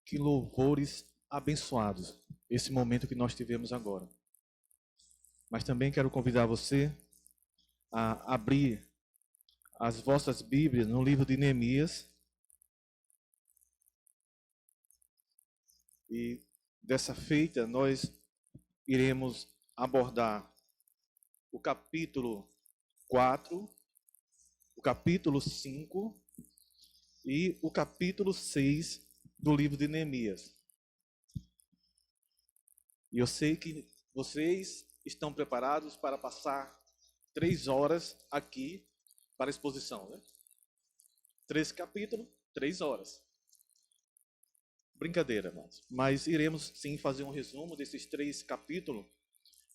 Que louvores abençoados esse momento que nós tivemos agora. Mas também quero convidar você a abrir as vossas Bíblias no livro de Neemias. E dessa feita nós iremos abordar o capítulo 4, o capítulo 5 e o capítulo 6 do livro de Neemias. E eu sei que vocês estão preparados para passar 3 horas aqui para a exposição, né? 3 capítulos, 3 horas. Brincadeira, irmãos. Mas iremos sim fazer um resumo desses 3 capítulos,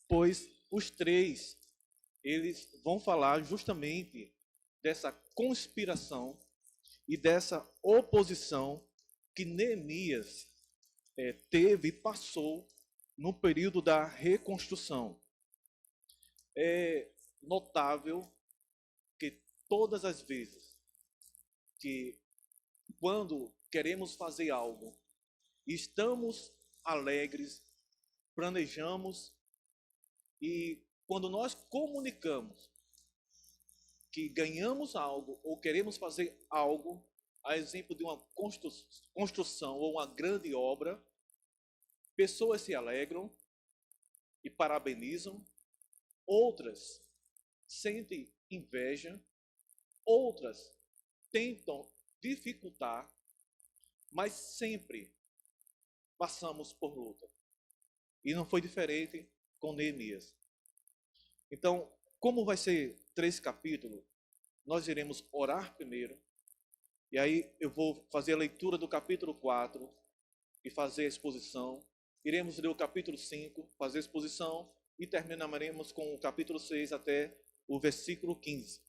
pois os 3, eles vão falar justamente dessa conspiração e dessa oposição que Neemias teve e passou no período da reconstrução. É notável que todas as vezes que quando queremos fazer algo, estamos alegres, planejamos, e quando nós comunicamos que ganhamos algo ou queremos fazer algo, a exemplo de uma construção ou uma grande obra, pessoas se alegram e parabenizam, outras sentem inveja, outras tentam dificultar, mas sempre passamos por luta. E não foi diferente com Neemias. Então, como vai ser 3 capítulos, nós iremos orar primeiro, e aí eu vou fazer a leitura do capítulo 4 e fazer a exposição. Iremos ler o capítulo 5, fazer a exposição, e terminaremos com o capítulo 6 até o versículo 15.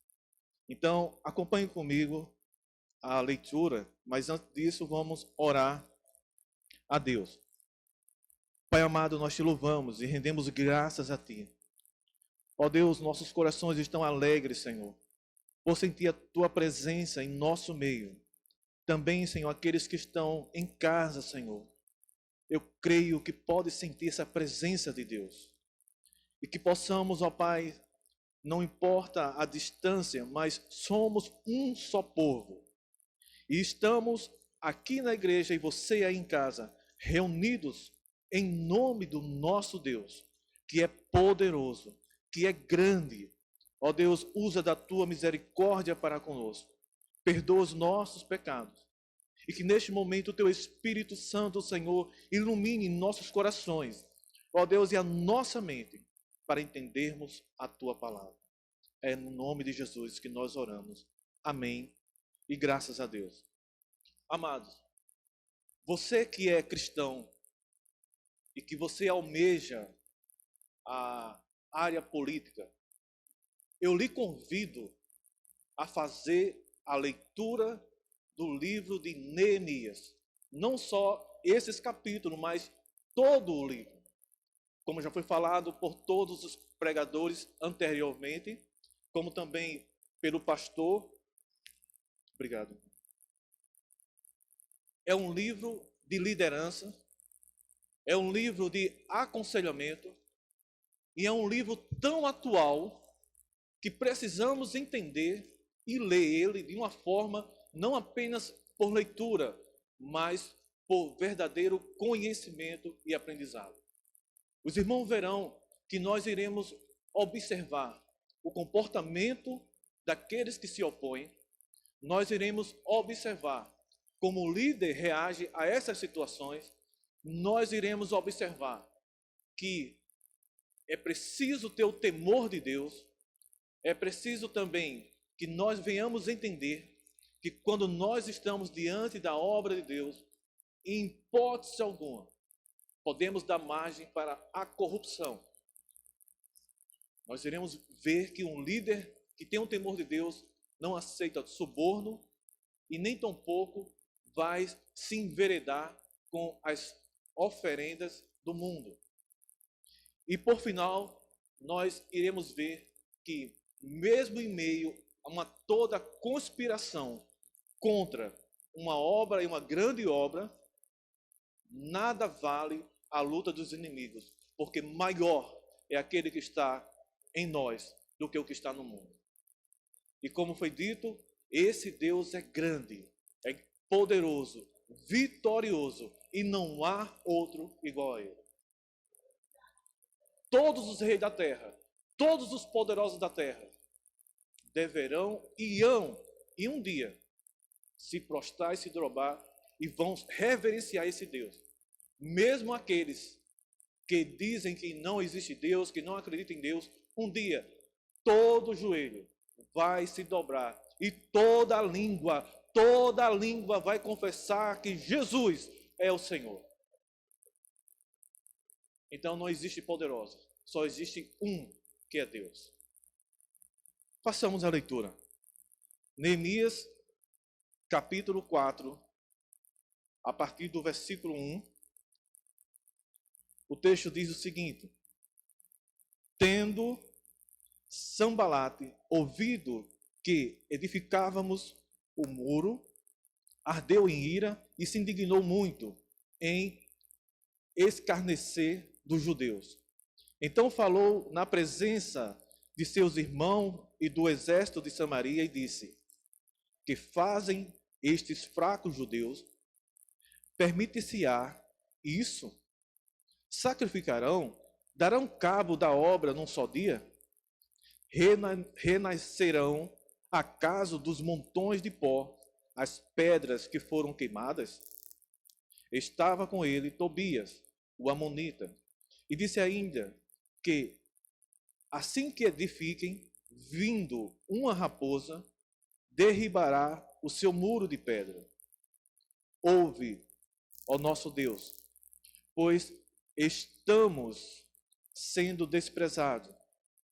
Então, acompanhe comigo a leitura, mas antes disso vamos orar a Deus. Pai amado, nós te louvamos e rendemos graças a Ti. Ó Deus, nossos corações estão alegres, Senhor, por sentir a Tua presença em nosso meio. Também, Senhor, aqueles que estão em casa, Senhor, eu creio que podem sentir essa presença de Deus. E que possamos, ó Pai, não importa a distância, mas somos um só povo. E estamos aqui na igreja e você aí em casa, reunidos em nome do nosso Deus, que é poderoso, que é grande. Ó Deus, usa da tua misericórdia para conosco. Perdoa os nossos pecados. E que neste momento o teu Espírito Santo, Senhor, ilumine nossos corações, ó Deus, e a nossa mente, para entendermos a tua palavra. É no nome de Jesus que nós oramos. Amém. E graças a Deus. Amados, você que é cristão e que você almeja a área política, eu lhe convido a fazer a leitura do livro de Neemias. Não só esses capítulos, mas todo o livro. Como já foi falado por todos os pregadores anteriormente, como também pelo pastor. Obrigado. É um livro de liderança, é um livro de aconselhamento, e é um livro tão atual que precisamos entender e ler ele de uma forma não apenas por leitura, mas por verdadeiro conhecimento e aprendizado. Os irmãos verão que nós iremos observar o comportamento daqueles que se opõem, nós iremos observar como o líder reage a essas situações, nós iremos observar que é preciso ter o temor de Deus, é preciso também que nós venhamos entender que quando nós estamos diante da obra de Deus, em hipótese alguma, podemos dar margem para a corrupção. Nós iremos ver que um líder que tem o temor de Deus não aceita suborno e nem tampouco vai se enveredar com as oferendas do mundo. E por final, nós iremos ver que mesmo em meio a uma toda conspiração contra uma obra e uma grande obra, nada vale a luta dos inimigos, porque maior é aquele que está em nós do que o que está no mundo. E como foi dito, esse Deus é grande, é poderoso, vitorioso, e não há outro igual a ele. Todos os reis da terra, todos os poderosos da terra, deverão e um dia, se prostrar e se dobrar, e vão reverenciar esse Deus. Mesmo aqueles que dizem que não existe Deus, que não acreditam em Deus, um dia, todo joelho vai se dobrar e toda língua vai confessar que Jesus é o Senhor. Então não existe poderoso, só existe um que é Deus. Passamos a leitura. Neemias, capítulo 4, a partir do versículo 1, o texto diz o seguinte: tendo Sanbalate ouvido que edificávamos o muro, ardeu em ira e se indignou muito em escarnecer dos judeus. Então falou na presença de seus irmãos e do exército de Samaria e disse: que fazem estes fracos judeus? Permite-se-á isso? Sacrificarão? Darão cabo da obra num só dia? Renascerão acaso dos montões de pó as pedras que foram queimadas? Estava com ele Tobias, o amonita, e disse ainda que assim que edifiquem, vindo uma raposa, derribará o seu muro de pedra. Ouve, ó nosso Deus, pois estamos sendo desprezados.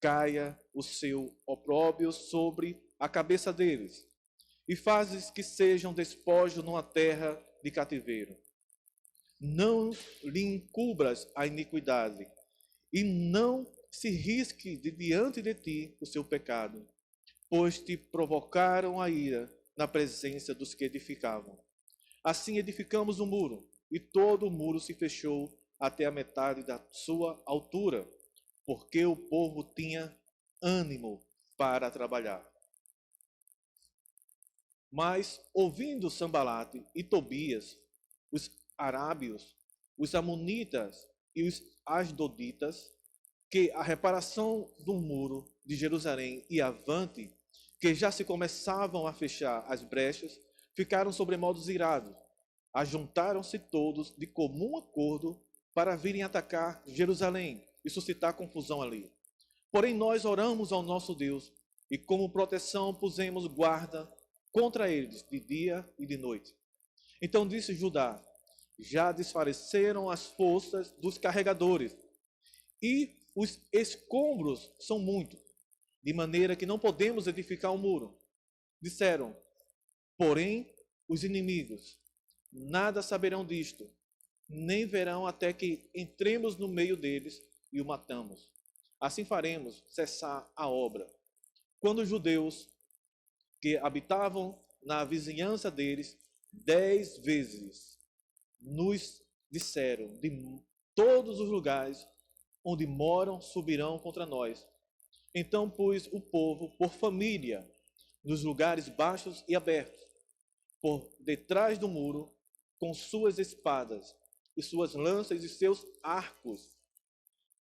Caia o seu opróbrio sobre a cabeça deles, e fazes que sejam despojos numa terra de cativeiro. Não lhe encubras a iniquidade, e não se risque de diante de ti o seu pecado, pois te provocaram a ira na presença dos que edificavam. Assim edificamos o muro, e todo o muro se fechou até a metade da sua altura, porque o povo tinha ânimo para trabalhar. Mas, ouvindo Sanbalate e Tobias, os arábios, os amonitas e os asdoditas, que a reparação do muro de Jerusalém ia avante, que já se começavam a fechar as brechas, ficaram sobremodo irados. Ajuntaram-se todos de comum acordo para virem atacar Jerusalém e suscitar confusão ali. Porém, nós oramos ao nosso Deus e, como proteção, pusemos guarda contra eles de dia e de noite. Então disse Judá: já desfaleceram as forças dos carregadores e os escombros são muitos, de maneira que não podemos edificar o muro. Disseram, porém, os inimigos: nada saberão disto, nem verão até que entremos no meio deles e o matamos. Assim faremos cessar a obra. Quando os judeus que habitavam na vizinhança deles 10 vezes nos disseram: de todos os lugares onde moram subirão contra nós. Então pus o povo por família nos lugares baixos e abertos, por detrás do muro, com suas espadas e suas lanças e seus arcos.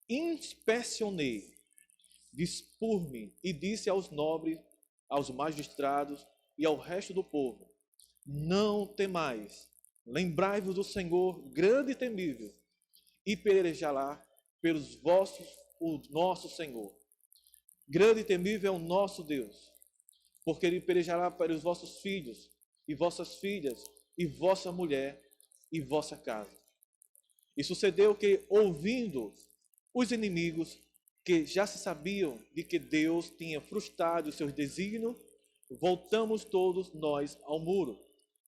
Inspecionei, dispus-me e disse aos nobres, aos magistrados e ao resto do povo: não temais, lembrai-vos do Senhor grande e temível, e pelejará pelos vossos o nosso Senhor. Grande e temível é o nosso Deus, porque ele pelejará pelos vossos filhos e vossas filhas e vossa mulher e vossa casa. E sucedeu que, ouvindo os inimigos, que já se sabiam de que Deus tinha frustrado os seus desígnios, voltamos todos nós ao muro,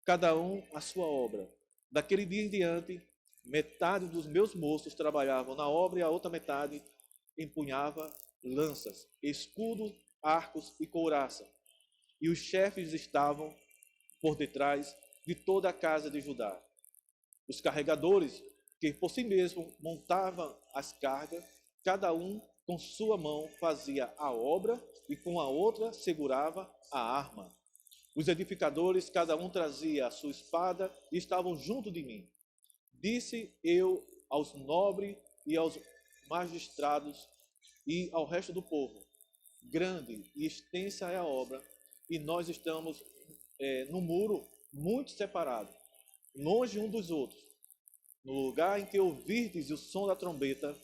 cada um à sua obra. Daquele dia em diante, metade dos meus moços trabalhavam na obra e a outra metade empunhava lanças, escudos, arcos e couraça. E os chefes estavam por detrás de toda a casa de Judá. Os carregadores, que por si mesmo montavam as cargas, cada um com sua mão fazia a obra e com a outra segurava a arma. Os edificadores, cada um trazia a sua espada e estavam junto de mim. Disse eu aos nobres e aos magistrados e ao resto do povo: grande e extensa é a obra, e nós estamos no muro muito separados, longe um dos outros. No lugar em que ouvirdes o som da trombeta,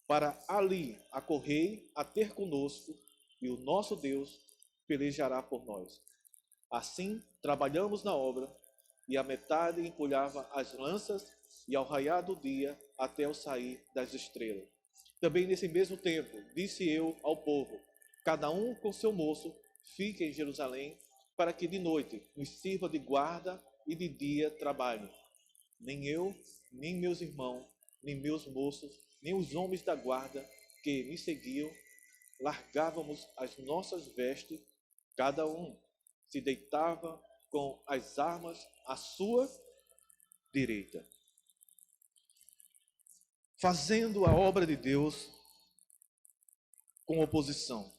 para ali acorrei a ter conosco, e o nosso Deus pelejará por nós. Assim, trabalhamos na obra, e a metade empulhava as lanças, e ao raiar do dia, até o sair das estrelas. Também nesse mesmo tempo, disse eu ao povo: cada um com seu moço, fique em Jerusalém, para que de noite nos sirva de guarda e de dia trabalhe. Nem eu, nem meus irmãos, nem meus moços, nem os homens da guarda que me seguiam, largávamos as nossas vestes, cada um se deitava com as armas à sua direita. Fazendo a obra de Deus com oposição.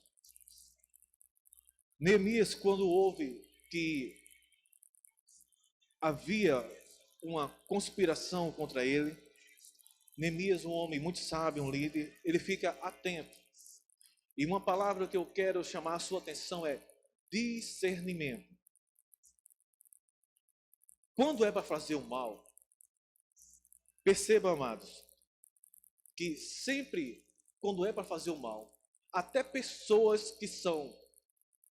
Neemias, quando ouve que havia uma conspiração contra ele, Neemias, um homem muito sábio, um líder, ele fica atento. E uma palavra que eu quero chamar a sua atenção é discernimento. Quando é para fazer o mal, perceba, amados, que sempre quando é para fazer o mal, até pessoas que são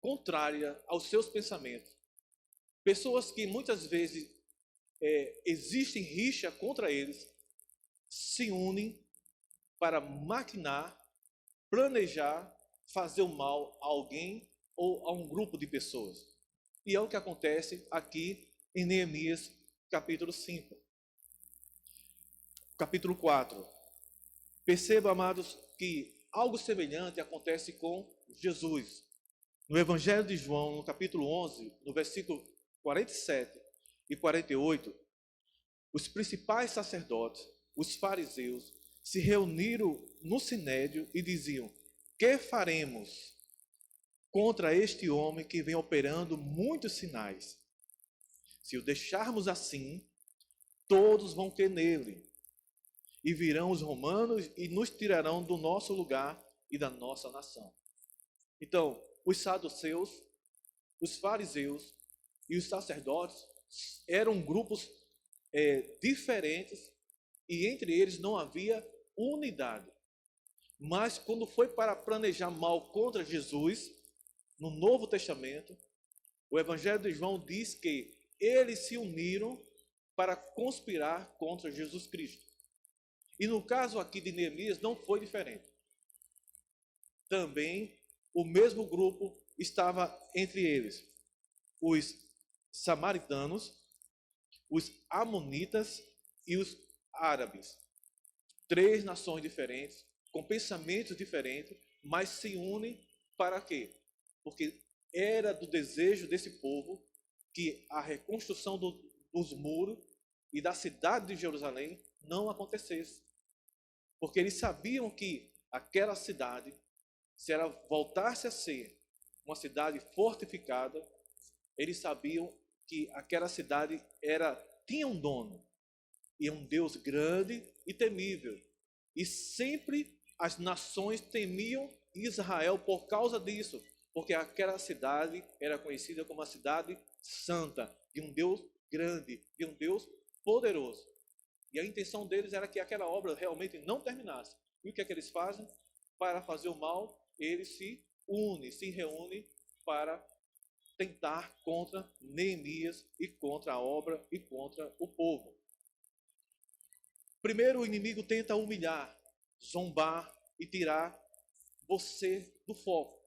contrárias aos seus pensamentos, pessoas que muitas vezes existem rixa contra eles, se unem para maquinar, planejar, fazer o mal a alguém ou a um grupo de pessoas. E é o que acontece aqui em Neemias, capítulo 5. Capítulo 4. Perceba, amados, que algo semelhante acontece com Jesus. No Evangelho de João, no capítulo 11, no versículo 47 e 48, os principais sacerdotes, os fariseus, se reuniram no sinédrio e diziam: que faremos contra este homem que vem operando muitos sinais? Se o deixarmos assim, todos vão crer nele. E virão os romanos e nos tirarão do nosso lugar e da nossa nação. Então, os saduceus, os fariseus e os sacerdotes eram grupos diferentes e entre eles não havia unidade. Mas quando foi para planejar mal contra Jesus, no Novo Testamento, o Evangelho de João diz que eles se uniram para conspirar contra Jesus Cristo. E no caso aqui de Neemias não foi diferente. Também o mesmo grupo estava entre eles: os samaritanos, os amonitas e os árabes. Três nações diferentes, com pensamentos diferentes, mas se unem para quê? Porque era do desejo desse povo que a reconstrução dos muros e da cidade de Jerusalém não acontecesse. Porque eles sabiam que aquela cidade, se ela voltasse a ser uma cidade fortificada, eles sabiam que aquela cidade tinha um dono, e um Deus grande e temível. E sempre as nações temiam Israel por causa disso, porque aquela cidade era conhecida como a cidade santa, de um Deus grande, de um Deus poderoso. E a intenção deles era que aquela obra realmente não terminasse. E o que é que eles fazem? Para fazer o mal, eles se reúnem para tentar contra Neemias e contra a obra e contra o povo. Primeiro o inimigo tenta humilhar, zombar e tirar você do foco.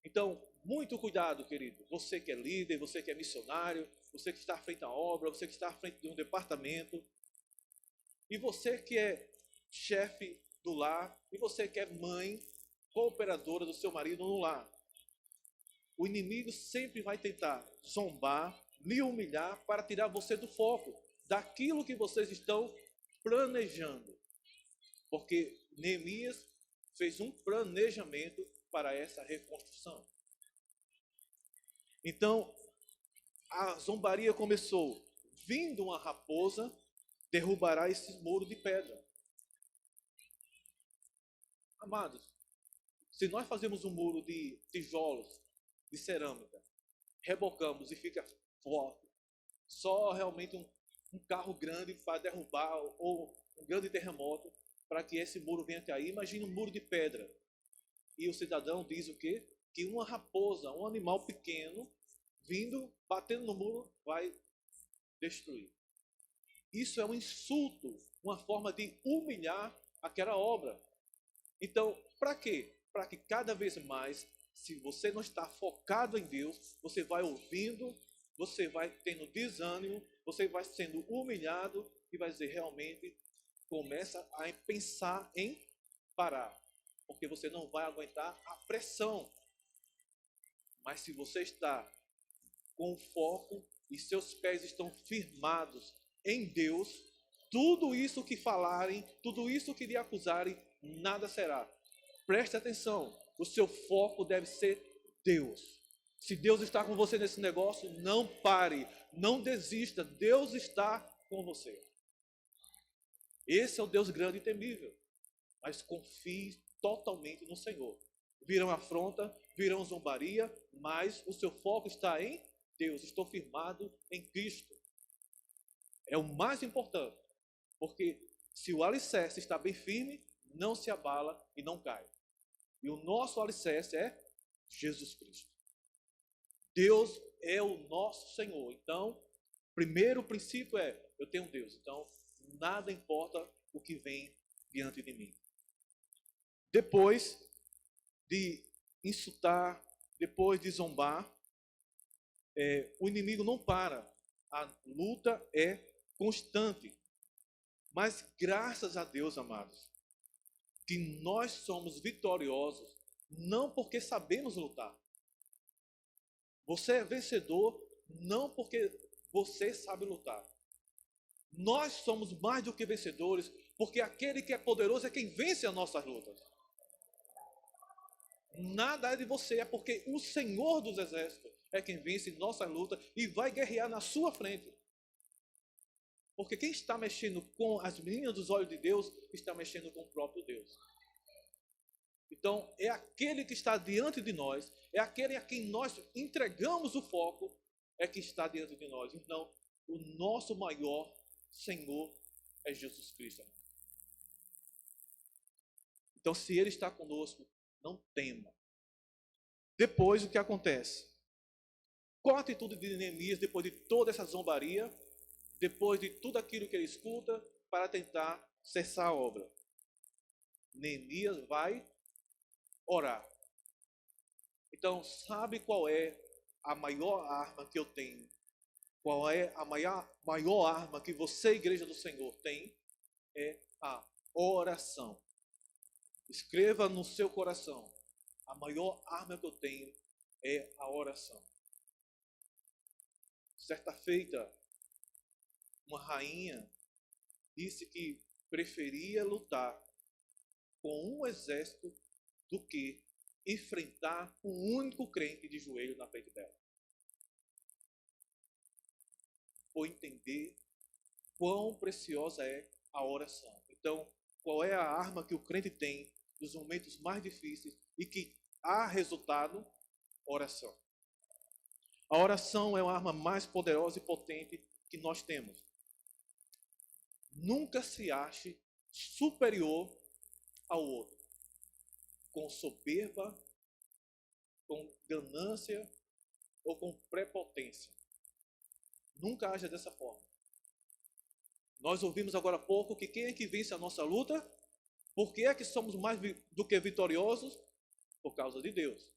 Então, muito cuidado, querido. Você que é líder, você que é missionário, você que está à frente da obra, você que está à frente de um departamento, e você que é chefe do lar, e você que é mãe, cooperadora do seu marido no lar. O inimigo sempre vai tentar zombar, lhe humilhar para tirar você do foco, daquilo que vocês estão planejando. Porque Neemias fez um planejamento para essa reconstrução. Então, a zombaria começou. Vindo uma raposa, derrubará esse muro de pedra. Amados, se nós fazemos um muro de tijolos, de cerâmica, rebocamos e fica forte, só realmente um carro grande para derrubar, ou um grande terremoto, para que esse muro venha cair. Imagine um muro de pedra. E o cidadão diz o quê? Que uma raposa, um animal pequeno, vindo, batendo no muro, vai destruir. Isso é um insulto, uma forma de humilhar aquela obra. Então, para quê? Para que cada vez mais, se você não está focado em Deus, você vai ouvindo, você vai tendo desânimo, você vai sendo humilhado e vai dizer, realmente, começa a pensar em parar, porque você não vai aguentar a pressão. Mas se você está com foco e seus pés estão firmados em Deus, tudo isso que falarem, tudo isso que lhe acusarem, nada será. Preste atenção, o seu foco deve ser Deus. Se Deus está com você nesse negócio, não pare, não desista, Deus está com você. Esse é o Deus grande e temível, mas confie totalmente no Senhor. Virão afronta, virão zombaria, mas o seu foco está em Deus. Estou firmado em Cristo. É o mais importante, porque se o alicerce está bem firme, não se abala e não cai. E o nosso alicerce é Jesus Cristo. Deus é o nosso Senhor. Então, primeiro princípio é, eu tenho Deus. Então, nada importa o que vem diante de mim. Depois de insultar, depois de zombar, o inimigo não para. A luta é constante. Mas graças a Deus, amados, que nós somos vitoriosos, não porque sabemos lutar. Você é vencedor não porque você sabe lutar. Nós somos mais do que vencedores, porque aquele que é poderoso é quem vence as nossas lutas. Nada é de você, é porque o Senhor dos Exércitos é quem vence nossa luta e vai guerrear na sua frente. Porque quem está mexendo com as meninas dos olhos de Deus, está mexendo com o próprio Deus. Então, é aquele que está diante de nós, é aquele a quem nós entregamos o foco, é que está diante de nós. Então, o nosso maior Senhor é Jesus Cristo. Então, se Ele está conosco, não tema. Depois, o que acontece? Qual a atitude de Neemias depois de toda essa zombaria, depois de tudo aquilo que ele escuta, para tentar cessar a obra? Neemias vai orar. Então, sabe qual é a maior arma que eu tenho? Qual é a maior arma que você, Igreja do Senhor, tem? É a oração. Escreva no seu coração. A maior arma que eu tenho é a oração. Certa feita, uma rainha disse que preferia lutar com um exército do que enfrentar um único crente de joelho na frente dela. Por entender quão preciosa é a oração. Então, qual é a arma que o crente tem nos momentos mais difíceis e que há resultado? Oração. A oração é a arma mais poderosa e potente que nós temos. Nunca se ache superior ao outro, com soberba, com ganância ou com prepotência. Nunca haja dessa forma. Nós ouvimos agora há pouco que quem é que vence a nossa luta? Por que é que somos mais do que vitoriosos? Por causa de Deus.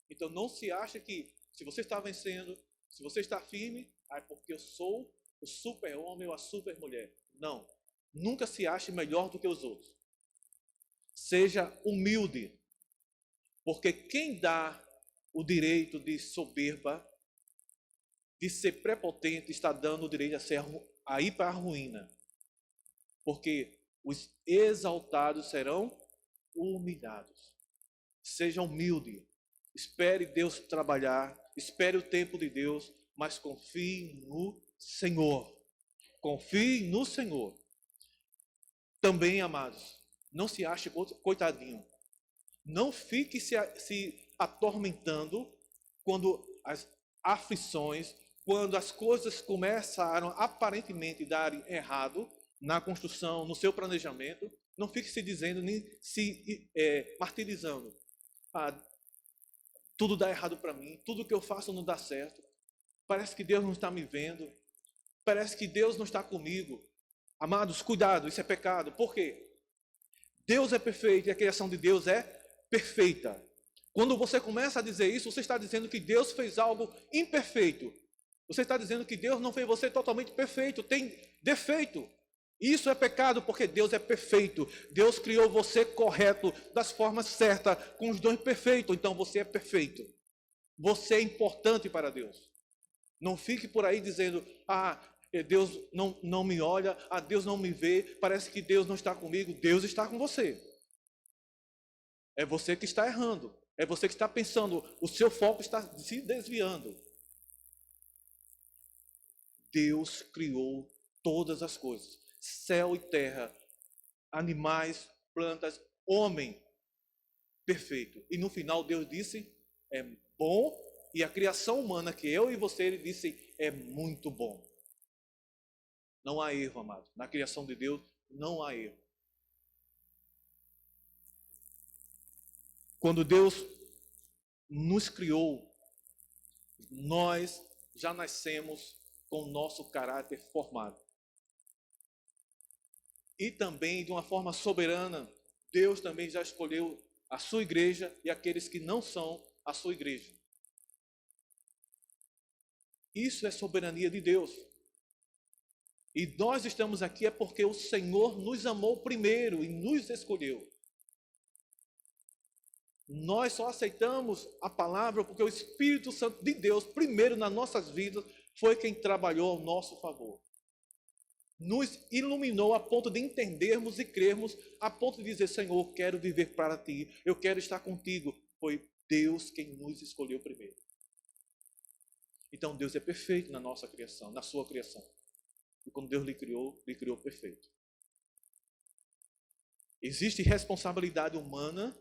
Então não se acha que se você está vencendo, se você está firme, é porque eu sou o super-homem ou a super-mulher. Não. Nunca se ache melhor do que os outros. Seja humilde. Porque quem dá o direito de soberba, de ser prepotente, está dando o direito a ir para a ruína. Porque os exaltados serão humilhados. Seja humilde. Espere Deus trabalhar. Espere o tempo de Deus. Mas confie no Senhor. Confie no Senhor. Também, amados, não se ache coitadinho. Não fique se atormentando quando as aflições, quando as coisas começaram aparentemente a dar errado na construção, no seu planejamento. Não fique se dizendo, nem se martirizando. Ah, tudo dá errado para mim, tudo que eu faço não dá certo. Parece que Deus não está me vendo. Parece que Deus não está comigo. Amados, cuidado, isso é pecado. Por quê? Deus é perfeito e a criação de Deus é perfeita. Quando você começa a dizer isso, você está dizendo que Deus fez algo imperfeito. Você está dizendo que Deus não fez você totalmente perfeito, tem defeito. Isso é pecado porque Deus é perfeito. Deus criou você correto, das formas certas, com os dons perfeitos. Então você é perfeito. Você é importante para Deus. Não fique por aí dizendo, Deus não me olha, Deus não me vê, parece que Deus não está comigo. Deus está com você. É você que está errando. É você que está pensando, o seu foco está se desviando. Deus criou todas as coisas, céu e terra, animais, plantas, homem, perfeito. E no final Deus disse, é bom, e a criação humana que eu e você, ele disse, é muito bom. Não há erro, amado. Na criação de Deus, não há erro. Quando Deus nos criou, nós já nascemos com o nosso caráter formado. E também, de uma forma soberana, Deus também já escolheu a sua igreja e aqueles que não são a sua igreja. Isso é soberania de Deus. E nós estamos aqui é porque o Senhor nos amou primeiro e nos escolheu. Nós só aceitamos a palavra porque o Espírito Santo de Deus, primeiro nas nossas vidas, foi quem trabalhou ao nosso favor. Nos iluminou a ponto de entendermos e crermos, a ponto de dizer, Senhor, quero viver para Ti, eu quero estar contigo. Foi Deus quem nos escolheu primeiro. Então Deus é perfeito na nossa criação, na sua criação. E quando Deus lhe criou perfeito. Existe responsabilidade humana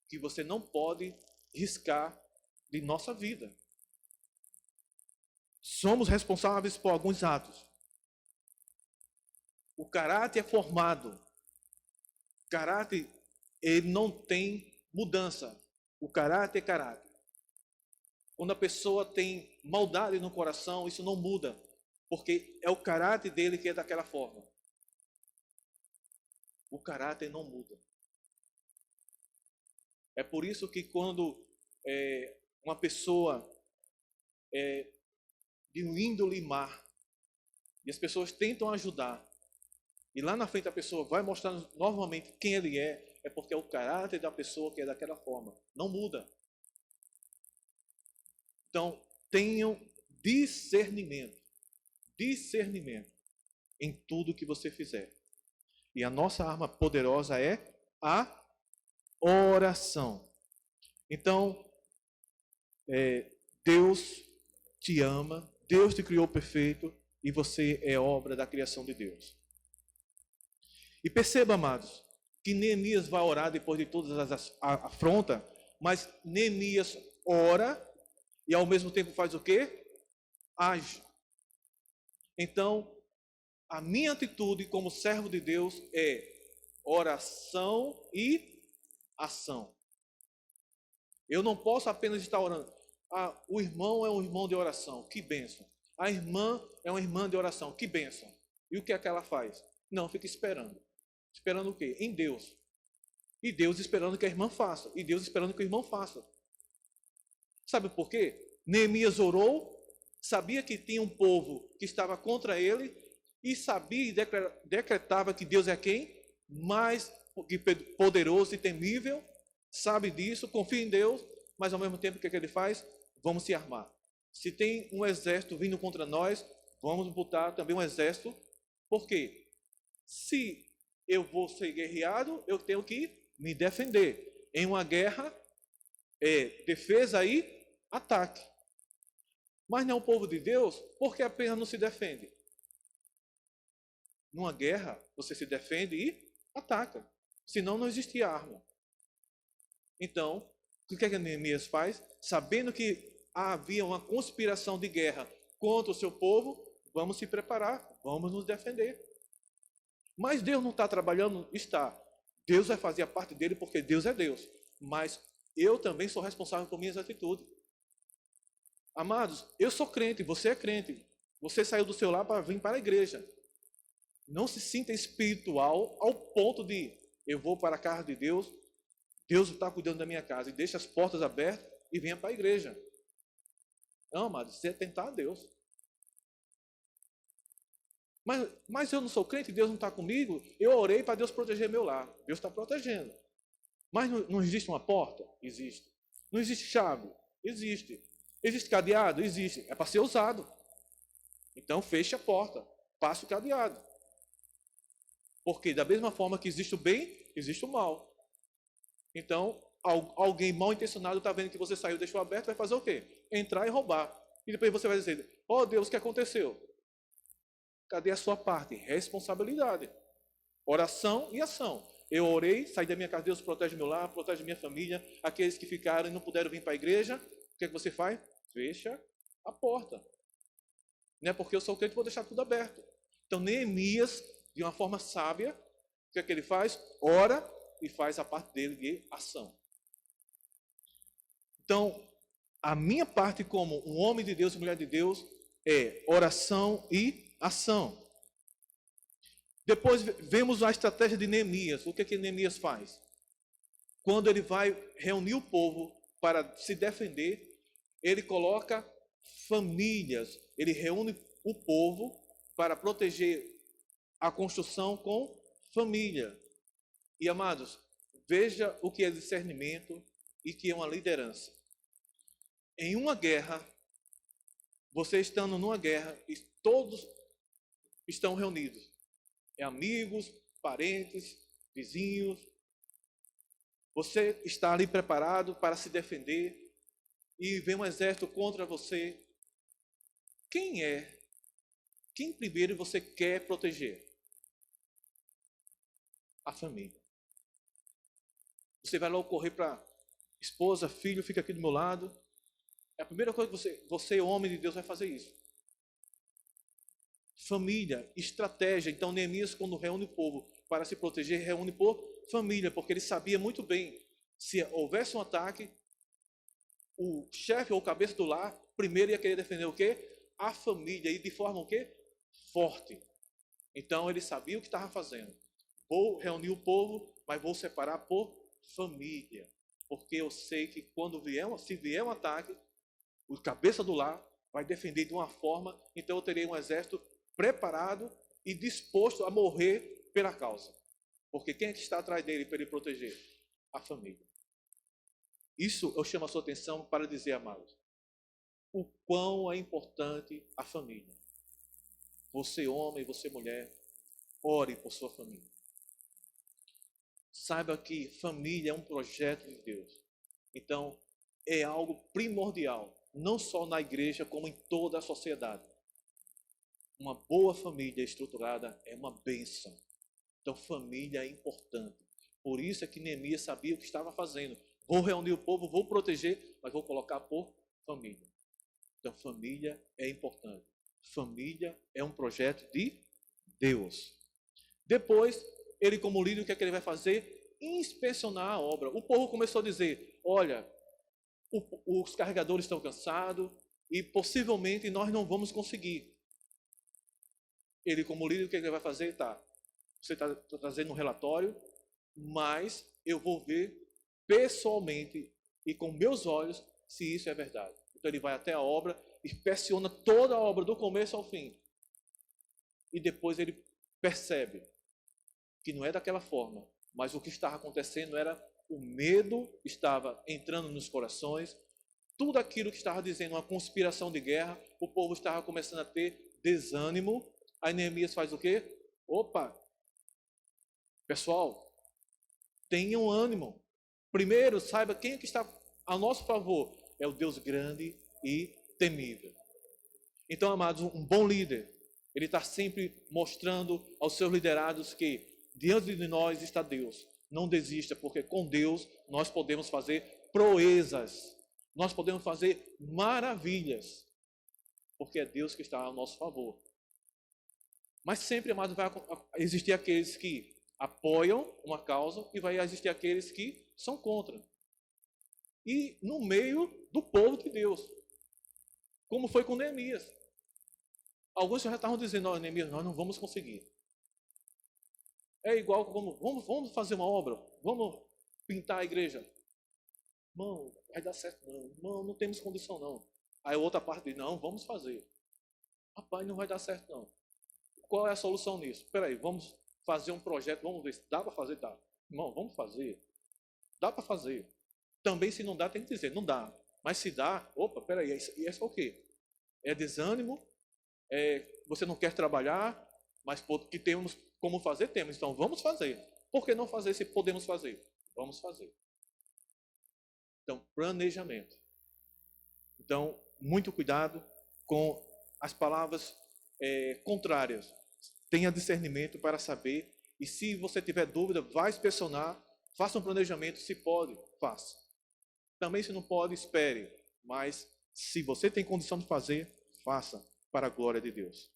que você não pode riscar de nossa vida. Somos responsáveis por alguns atos. O caráter é formado. O caráter, ele não tem mudança. O caráter é caráter. Quando a pessoa tem maldade no coração, isso não muda. Porque é o caráter dele que é daquela forma. O caráter não muda. É por isso que quando uma pessoa de um índole má, e as pessoas tentam ajudar, e lá na frente a pessoa vai mostrar novamente quem ele é porque é o caráter da pessoa que é daquela forma. Não muda. Então, tenham discernimento. Discernimento em tudo que você fizer. E a nossa arma poderosa é a oração. Então, Deus te ama, Deus te criou perfeito e você é obra da criação de Deus. E perceba, amados, que Neemias vai orar depois de todas as afrontas, mas Neemias ora e ao mesmo tempo faz o quê? Age. Então, a minha atitude como servo de Deus é oração e ação. Eu não posso apenas estar orando. O irmão é um irmão de oração, que bênção. A irmã é uma irmã de oração, que bênção. E o que é que ela faz? Não, fica esperando. Esperando o quê? Em Deus. E Deus esperando que a irmã faça. E Deus esperando que o irmão faça. Sabe por quê? Neemias orou, sabia que tinha um povo que estava contra ele, e sabia e decretava que Deus é quem? Mais poderoso e temível, sabe disso, confia em Deus, mas ao mesmo tempo o que ele faz? Vamos se armar. Se tem um exército vindo contra nós, vamos botar também um exército, porque se eu vou ser guerreado, eu tenho que me defender. Em uma guerra, defesa e ataque. Mas não é o povo de Deus, porque apenas não se defende. Numa guerra, você se defende e ataca. Senão não existe arma. Então, o que Neemias faz? Sabendo que havia uma conspiração de guerra contra o seu povo, vamos se preparar, vamos nos defender. Mas Deus não está trabalhando? Está. Deus vai fazer a parte dele porque Deus é Deus. Mas eu também sou responsável por minhas atitudes. Amados, eu sou crente, você é crente. Você saiu do seu lar para vir para a igreja. Não se sinta espiritual ao ponto de eu vou para a casa de Deus, Deus está cuidando da minha casa e deixa as portas abertas e venha para a igreja. Não, amados, você é tentar a Deus. Mas eu não sou crente, Deus não está comigo. Eu orei para Deus proteger meu lar. Deus está protegendo. Mas não existe uma porta? Existe. Não existe chave? Existe. Existe cadeado? Existe. É para ser usado. Então feche a porta. Passe o cadeado. Porque da mesma forma que existe o bem, existe o mal. Então, alguém mal intencionado está vendo que você saiu e deixou aberto, vai fazer o quê? Entrar e roubar. E depois você vai dizer, oh Deus, o que aconteceu? Cadê a sua parte? Responsabilidade. Oração e ação. Eu orei, saí da minha casa, Deus protege meu lar, protege minha família. Aqueles que ficaram e não puderam vir para a igreja, o que é que você faz? Fecha a porta. Não é porque eu sou crente, vou deixar tudo aberto. Então, Neemias, de uma forma sábia, o que é que ele faz? Ora e faz a parte dele de ação. Então, a minha parte como um homem de Deus e mulher de Deus é oração e ação. Depois vemos a estratégia de Neemias. O que é que Neemias faz? Quando ele vai reunir o povo para se defender, ele coloca famílias, ele reúne o povo para proteger a construção com família. E, amados, veja o que é discernimento e que é uma liderança. Em uma guerra, você estando numa guerra, e todos estão reunidos. Amigos, parentes, vizinhos. Você está ali preparado para se defender e vem um exército contra você. Quem primeiro você quer proteger? A família. Você vai logo correr para esposa, filho, fica aqui do meu lado. É a primeira coisa que você, homem de Deus, vai fazer isso. Família, estratégia. Então, Neemias, quando reúne o povo para se proteger, reúne por família, porque ele sabia muito bem, se houvesse um ataque, o chefe ou o cabeça do lar, primeiro ia querer defender o quê? A família, e de forma o quê? Forte. Então, ele sabia o que estava fazendo. Vou reunir o povo, mas vou separar por família, porque eu sei que se vier um ataque, o cabeça do lar vai defender de uma forma, então eu terei um exército preparado e disposto a morrer pela causa. Porque quem é que está atrás dele para ele proteger? A família. Isso eu chamo a sua atenção para dizer, amados, o quão é importante a família. Você homem, você mulher, ore por sua família. Saiba que família é um projeto de Deus. Então, é algo primordial, não só na igreja, como em toda a sociedade. Uma boa família estruturada é uma bênção. Então, família é importante. Por isso é que Neemias sabia o que estava fazendo. Vou reunir o povo, vou proteger, mas vou colocar por família. Então, família é importante. Família é um projeto de Deus. Depois, ele como líder, o que é que ele vai fazer? Inspecionar a obra. O povo começou a dizer, olha, os carregadores estão cansados e possivelmente nós não vamos conseguir. Ele como líder, o que ele vai fazer? Você está trazendo um relatório, mas eu vou ver pessoalmente e com meus olhos se isso é verdade. Então ele vai até a obra, inspeciona toda a obra do começo ao fim. E depois ele percebe que não é daquela forma, mas o que estava acontecendo era o medo estava entrando nos corações, tudo aquilo que estava dizendo uma conspiração de guerra, o povo estava começando a ter desânimo, aí Neemias faz o quê? Opa, pessoal, tenham ânimo. Primeiro, saiba quem é que está a nosso favor. É o Deus grande e temível. Então, amados, um bom líder, ele está sempre mostrando aos seus liderados que diante de nós está Deus. Não desista, porque com Deus nós podemos fazer proezas. Nós podemos fazer maravilhas. Porque é Deus que está ao nosso favor. Mas sempre, amados, vai existir aqueles que apoiam uma causa e vai existir aqueles que são contra. E no meio do povo de Deus. Como foi com Neemias. Alguns já estavam dizendo, ó, Neemias, nós não vamos conseguir. É igual como, vamos fazer uma obra, vamos pintar a igreja. Não, vai dar certo não. Não temos condição não. Aí a outra parte diz, não, vamos fazer. Rapaz, não vai dar certo não. Qual é a solução nisso? Espera aí, vamos fazer um projeto, vamos ver se dá para fazer, dá. Irmão, vamos fazer. Dá para fazer. Também se não dá, tem que dizer, não dá. Mas se dá, opa, espera aí, e é só o quê? É desânimo, você não quer trabalhar, mas que temos como fazer, temos. Então vamos fazer. Por que não fazer se podemos fazer? Vamos fazer. Então, planejamento. Então, muito cuidado com as palavras contrárias. Tenha discernimento para saber. E se você tiver dúvida, vá inspecionar. Faça um planejamento. Se pode, faça. Também se não pode, espere. Mas se você tem condição de fazer, faça para a glória de Deus.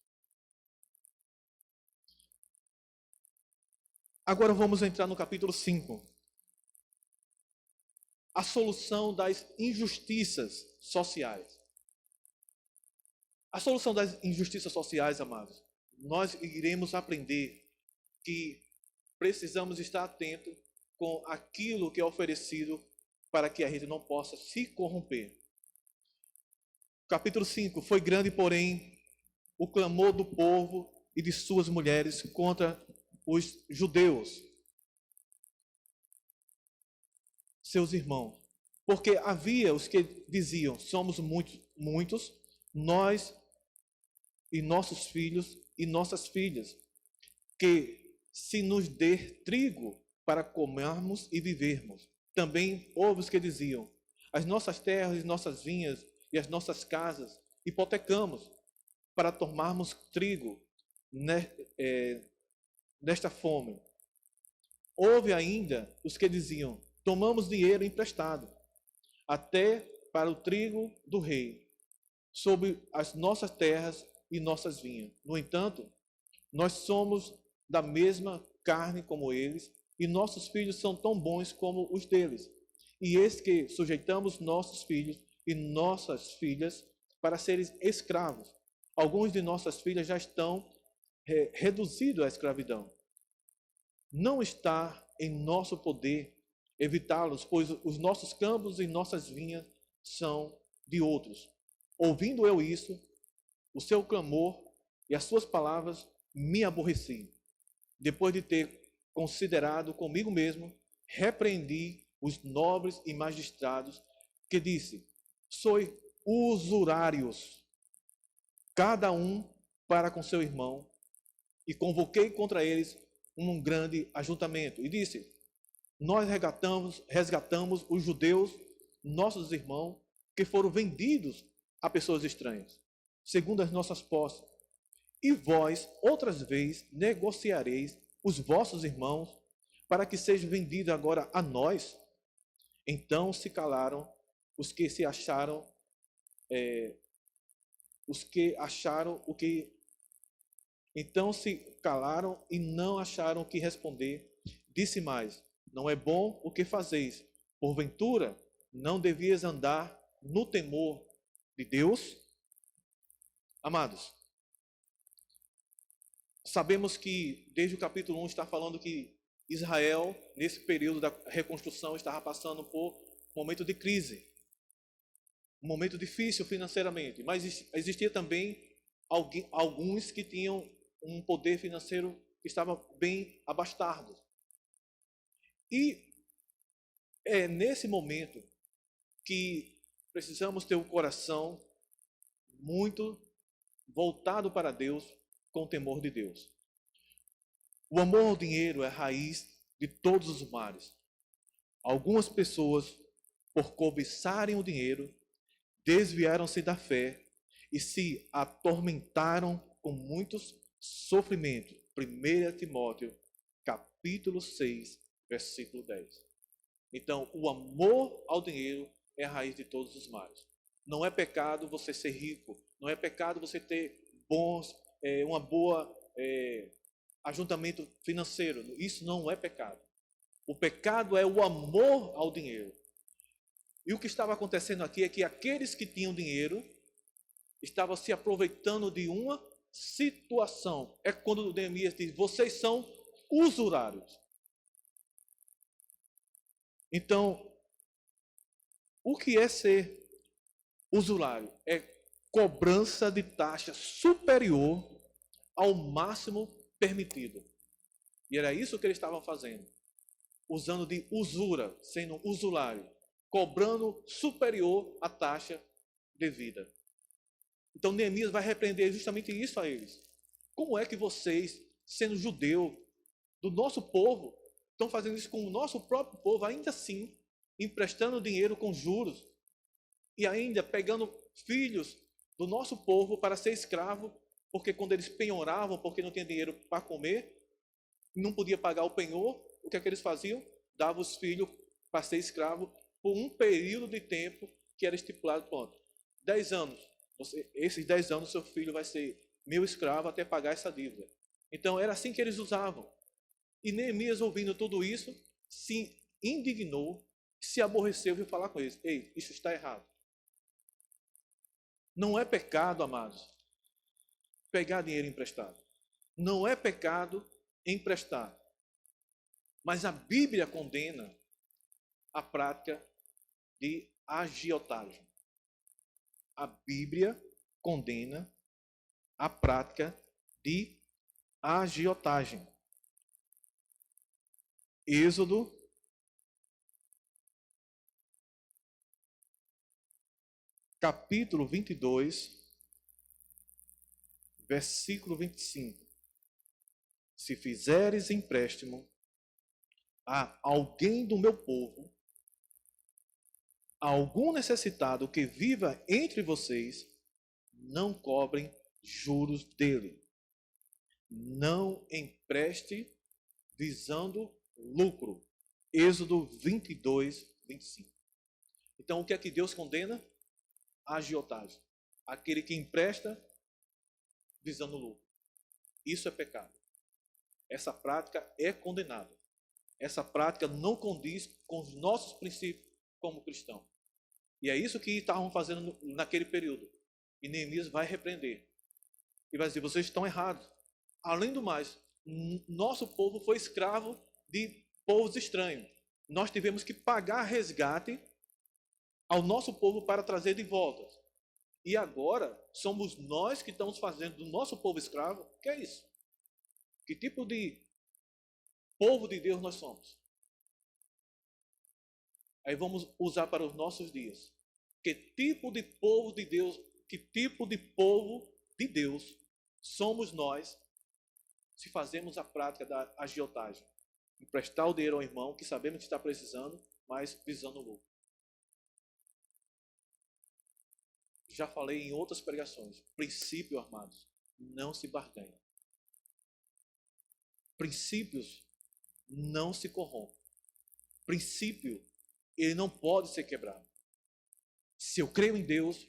Agora vamos entrar no capítulo 5. A solução das injustiças sociais. A solução das injustiças sociais, amados, nós iremos aprender que precisamos estar atento com aquilo que é oferecido para que a gente não possa se corromper. Capítulo 5. Foi grande, porém, o clamor do povo e de suas mulheres contra os judeus, seus irmãos. Porque havia os que diziam, somos muitos, nós e nossos filhos e nossas filhas, que se nos dê trigo para comermos e vivermos. Também houve os que diziam, as nossas terras e nossas vinhas e as nossas casas hipotecamos para tomarmos trigo nesta fome. Houve ainda os que diziam, tomamos dinheiro emprestado, até para o trigo do rei, sobre as nossas terras e nossas vinhas. No entanto, nós somos da mesma carne como eles, e nossos filhos são tão bons como os deles. E eis que sujeitamos nossos filhos e nossas filhas para serem escravos. Alguns de nossas filhas já estão reduzidos à escravidão. Não está em nosso poder evitá-los, pois os nossos campos e nossas vinhas são de outros. Ouvindo eu isso, o seu clamor e as suas palavras, me aborreci. Depois de ter considerado comigo mesmo, repreendi os nobres e magistrados, que disse, sois usurários, cada um para com seu irmão, e convoquei contra eles um grande ajuntamento, e disse, nós resgatamos os judeus, nossos irmãos, que foram vendidos a pessoas estranhas, segundo as nossas posses. E vós, outras vezes, negociareis os vossos irmãos, para que sejam vendidos agora a nós. Então se calaram os que se acharam, Então se calaram e não acharam o que responder. Disse mais, não é bom o que fazeis. Porventura, não devias andar no temor de Deus? Amados, sabemos que desde o capítulo 1 está falando que Israel, nesse período da reconstrução, estava passando por um momento de crise, um momento difícil financeiramente, mas existia também alguns que tinham um poder financeiro que estava bem abastado. E é nesse momento que precisamos ter um coração muito voltado para Deus com o temor de Deus. O amor ao dinheiro é a raiz de todos os males. Algumas pessoas, por cobiçarem o dinheiro, desviaram-se da fé e se atormentaram com muitos sofrimentos. 1 Timóteo, capítulo 6, versículo 10. Então, o amor ao dinheiro é a raiz de todos os males. Não é pecado você ser rico, não é pecado você ter uma boa ajuntamento financeiro. Isso não é pecado. O pecado é o amor ao dinheiro. E o que estava acontecendo aqui é que aqueles que tinham dinheiro estavam se aproveitando de uma situação. É quando Neemias diz: vocês são usurários. Então, o que é ser usurário? É cobrança de taxa superior ao máximo permitido. E era isso que eles estavam fazendo. Usando de usura, sendo usurário, cobrando superior à taxa devida. Então Neemias vai repreender justamente isso a eles. Como é que vocês, sendo judeu do nosso povo, estão fazendo isso com o nosso próprio povo, ainda assim, emprestando dinheiro com juros, e ainda pegando filhos do nosso povo para ser escravo, porque quando eles penhoravam, porque não tinha dinheiro para comer, não podia pagar o penhor, o que é que eles faziam? Davam os filhos para ser escravo por um período de tempo que era estipulado, pronto, 10 anos. Esses 10 anos seu filho vai ser meu escravo até pagar essa dívida. Então era assim que eles usavam. E Neemias, ouvindo tudo isso, se indignou, se aborreceu e veio falar com eles: ei, isso está errado. Não é pecado, amados, pegar dinheiro emprestado. Não é pecado emprestar. Mas a Bíblia condena a prática de agiotagem. A Bíblia condena a prática de agiotagem. Êxodo, capítulo 22, versículo 25. Se fizeres empréstimo a alguém do meu povo, a algum necessitado que viva entre vocês, não cobrem juros dele. Não empreste visando lucro. Êxodo 22, 25. Então, o que é que Deus condena? Agiotagem. Aquele que empresta visando lucro. Isso é pecado. Essa prática é condenada. Essa prática não condiz com os nossos princípios como cristãos. E é isso que estavam fazendo naquele período. E Neemias vai repreender. E vai dizer: vocês estão errados. Além do mais, nosso povo foi escravo de povos estranhos. Nós tivemos que pagar resgate ao nosso povo para trazer de volta. E agora somos nós que estamos fazendo do nosso povo escravo. O que é isso? Que tipo de povo de Deus nós somos? Aí vamos usar para os nossos dias. Que tipo de povo de Deus, que tipo de povo de Deus somos nós se fazemos a prática da agiotagem? Emprestar o dinheiro ao irmão que sabemos que está precisando, mas visando o lucro. Já falei em outras pregações. Princípio, amados, não se barganha. Princípios não se corrompem. Princípio, ele não pode ser quebrado. Se eu creio em Deus,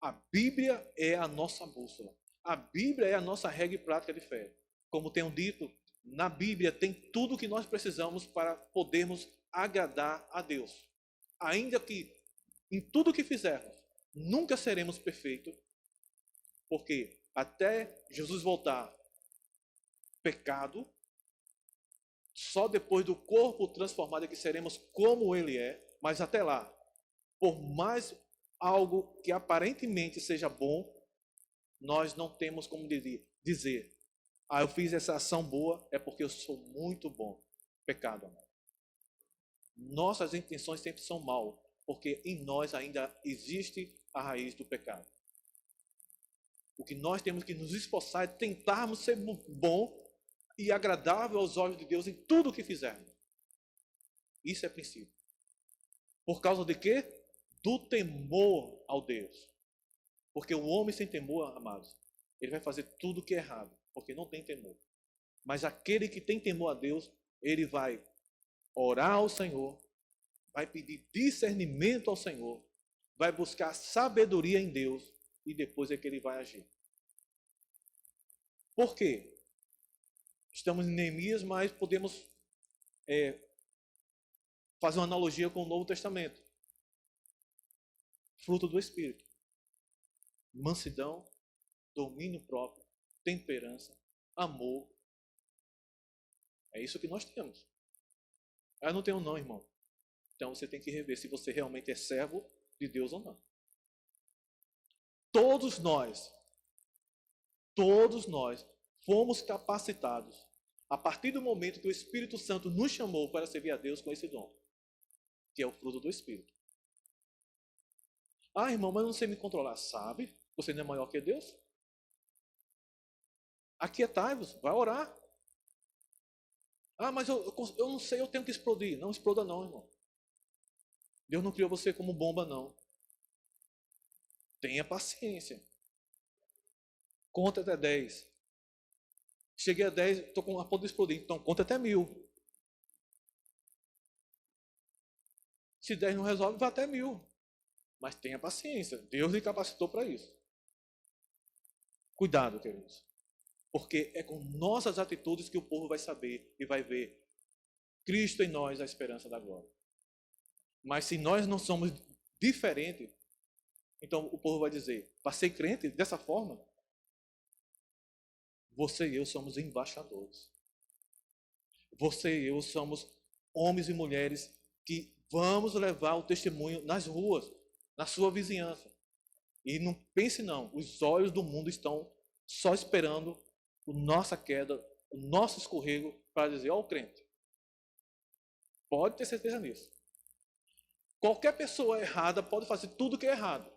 a Bíblia é a nossa bússola. A Bíblia é a nossa regra e prática de fé. Como tenho dito, na Bíblia tem tudo o que nós precisamos para podermos agradar a Deus. Ainda que em tudo que fizermos, nunca seremos perfeitos, porque até Jesus voltar, pecado, só depois do corpo transformado é que seremos como Ele é, mas até lá, por mais algo que aparentemente seja bom, nós não temos como dizer: eu fiz essa ação boa, é porque eu sou muito bom. Pecado, amado. Nossas intenções sempre são mal, porque em nós ainda existe a raiz do pecado. O que nós temos que nos esforçar é tentarmos ser bom e agradável aos olhos de Deus em tudo o que fizermos. Isso é princípio. Por causa de quê? Do temor ao Deus. Porque o homem sem temor, amados, ele vai fazer tudo o que é errado, porque não tem temor. Mas aquele que tem temor a Deus, ele vai orar ao Senhor, vai pedir discernimento ao Senhor, vai buscar sabedoria em Deus e depois é que ele vai agir. Por quê? Estamos em Neemias, mas podemos fazer uma analogia com o Novo Testamento. Fruto do Espírito. Mansidão, domínio próprio, temperança, amor. É isso que nós temos. Eu não tenho não, irmão. Então você tem que rever se você realmente é servo de Deus ou não. Todos nós fomos capacitados a partir do momento que o Espírito Santo nos chamou para servir a Deus com esse dom, que é o fruto do Espírito. Ah, irmão, mas eu não sei me controlar. Sabe? Você não é maior que Deus? Aquietai-vos, vai orar. Ah, mas eu não sei, eu tenho que explodir. Não exploda não, irmão. Deus não criou você como bomba, não. Tenha paciência. Conta até 10. Cheguei a 10, estou a ponto de explodir. Então conta até 1000. Se 10 não resolve, vai até 1000. Mas tenha paciência. Deus lhe capacitou para isso. Cuidado, queridos. Porque é com nossas atitudes que o povo vai saber e vai ver Cristo em nós, a esperança da glória. Mas se nós não somos diferentes, então o povo vai dizer, para ser crente dessa forma, você e eu somos embaixadores. Você e eu somos homens e mulheres que vamos levar o testemunho nas ruas, na sua vizinhança. E não pense não, os olhos do mundo estão só esperando a nossa queda, o nosso escorrego para dizer, ó o crente. Pode ter certeza nisso. Qualquer pessoa errada pode fazer tudo que é errado.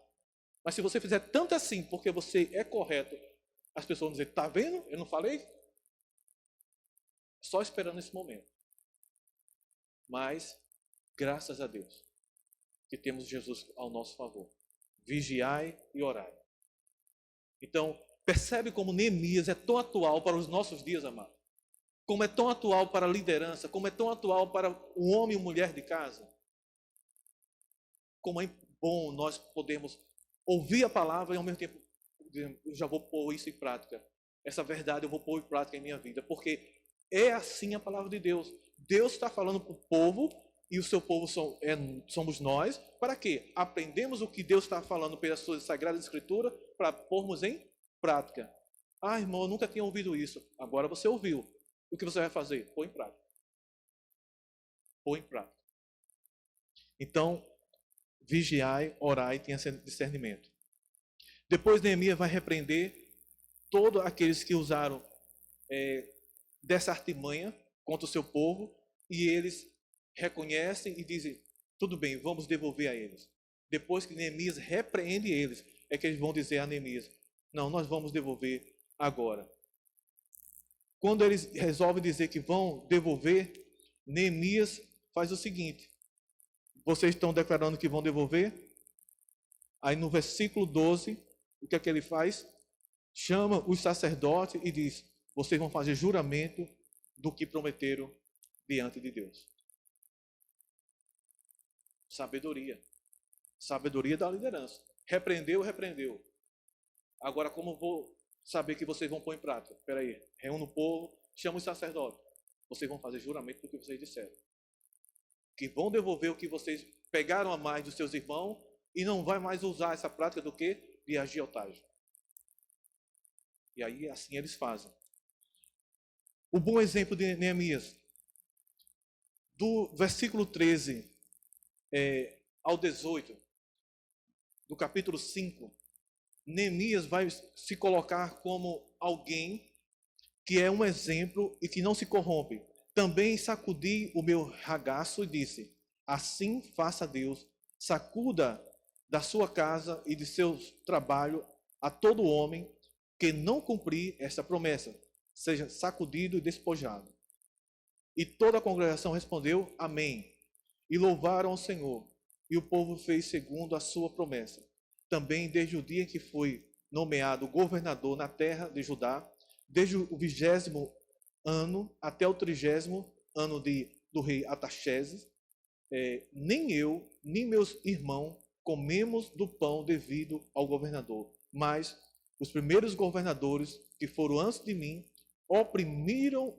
Mas se você fizer tanto assim porque você é correto, as pessoas vão dizer, está vendo? Eu não falei? Só esperando esse momento. Mas, graças a Deus, que temos Jesus ao nosso favor. Vigiai e orai. Então, percebe como Neemias é tão atual para os nossos dias, amado? Como é tão atual para a liderança, como é tão atual para o homem e mulher de casa. Como é bom nós podemos ouvir a palavra e ao mesmo tempo eu já vou pôr isso em prática. Essa verdade eu vou pôr em prática em minha vida, porque é assim a palavra de Deus. Deus está falando para o povo e o seu povo somos nós. Para quê? Aprendemos o que Deus está falando pela sua Sagrada Escritura para pormos em prática. Ah, irmão, eu nunca tinha ouvido isso. Agora você ouviu. O que você vai fazer? Põe em prática. Põe em prática. Então, vigiai, orai e tenha discernimento. Depois Neemias vai repreender todos aqueles que usaram dessa artimanha contra o seu povo e eles reconhecem e dizem, tudo bem, vamos devolver a eles. Depois que Neemias repreende eles, é que eles vão dizer a Neemias, não, nós vamos devolver agora. Quando eles resolvem dizer que vão devolver, Neemias faz o seguinte, vocês estão declarando que vão devolver? Aí no versículo 12, o que é que ele faz? Chama os sacerdotes e diz, vocês vão fazer juramento do que prometeram diante de Deus. Sabedoria. Sabedoria da liderança. Repreendeu. Agora como vou saber que vocês vão pôr em prática? Espera aí, reúne o povo, chama os sacerdotes. Vocês vão fazer juramento do que vocês disseram. Que vão devolver o que vocês pegaram a mais dos seus irmãos e não vai mais usar essa prática do que? De agiotagem. E aí assim eles fazem. O bom exemplo de Neemias, do versículo 13 ao 18, do capítulo 5, Neemias vai se colocar como alguém que é um exemplo e que não se corrompe. Também sacudi o meu ragaço e disse, assim faça Deus, sacuda da sua casa e de seu trabalho a todo homem, que não cumprir esta promessa, seja sacudido e despojado. E toda a congregação respondeu, amém. E louvaram ao Senhor. E o povo fez segundo a sua promessa. Também desde o dia em que foi nomeado governador na terra de Judá, desde o 20º ano até o 30º ano do rei Artaxerxes, nem eu, nem meus irmãos comemos do pão devido ao governador, mas os primeiros governadores que foram antes de mim oprimiram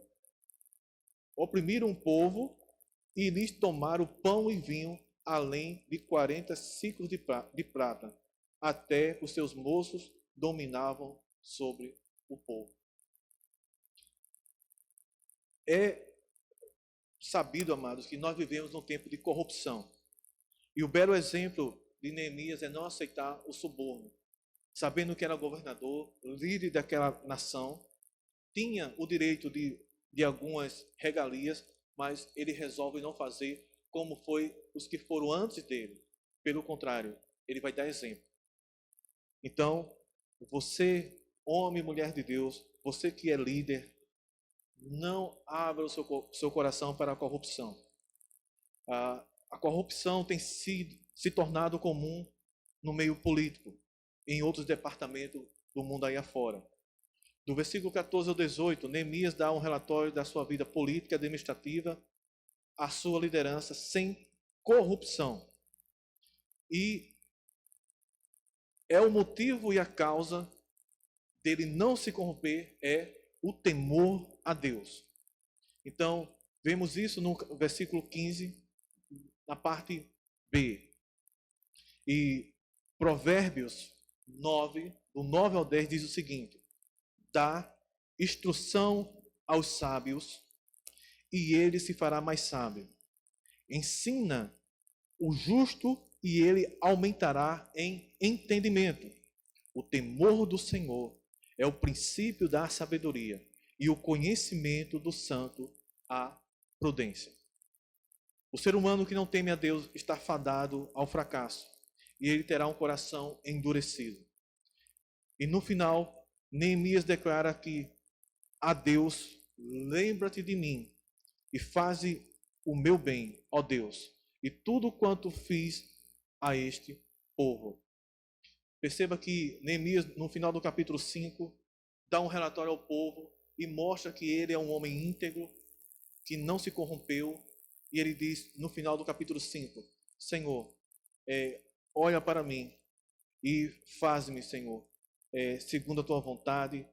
o povo e lhes tomaram pão e vinho, além de 40 ciclos de prata, até os seus moços dominavam sobre o povo. É sabido, amados, que nós vivemos num tempo de corrupção. E o belo exemplo de Neemias é não aceitar o suborno. Sabendo que era governador, líder daquela nação, tinha o direito de algumas regalias, mas ele resolve não fazer como foi os que foram antes dele. Pelo contrário, ele vai dar exemplo. Então, você, homem e mulher de Deus, você que é líder, não abra o seu coração para a corrupção. A corrupção tem se tornado comum no meio político, em outros departamentos do mundo aí afora. Do versículo 14 ao 18, Neemias dá um relatório da sua vida política e administrativa, a sua liderança sem corrupção. E é o motivo e a causa dele não se corromper é o temor a Deus. Então, vemos isso no versículo 15, na parte B. E Provérbios 9, do 9 ao 10, diz o seguinte: dá instrução aos sábios, e ele se fará mais sábio. Ensina o justo, e ele aumentará em entendimento. O temor do Senhor é o princípio da sabedoria, e o conhecimento do santo a prudência. O ser humano que não teme a Deus está fadado ao fracasso, e ele terá um coração endurecido. E no final, Neemias declara que a Deus, lembra-te de mim e faze o meu bem, ó Deus, e tudo quanto fiz a este povo. Perceba que Neemias, no final do capítulo 5, dá um relatório ao povo e mostra que ele é um homem íntegro, que não se corrompeu. E ele diz, no final do capítulo 5, Senhor, olha para mim e faz-me, Senhor, segundo a tua vontade,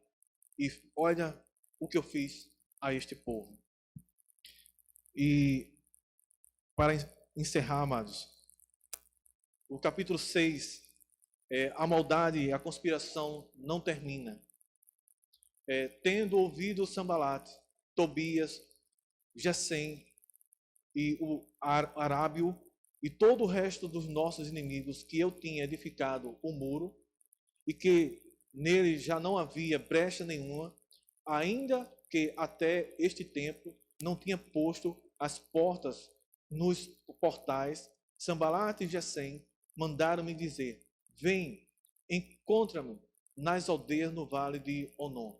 e olha o que eu fiz a este povo. E para encerrar, amados, o capítulo 6, a maldade e a conspiração não termina. Tendo ouvido Sambalate, Tobias, Gesem e o Arábio e todo o resto dos nossos inimigos, que eu tinha edificado o muro e que nele já não havia brecha nenhuma, ainda que até este tempo não tinha posto as portas nos portais, Sambalate e Gesem mandaram-me dizer: vem, encontra-me nas aldeias no vale de Onom.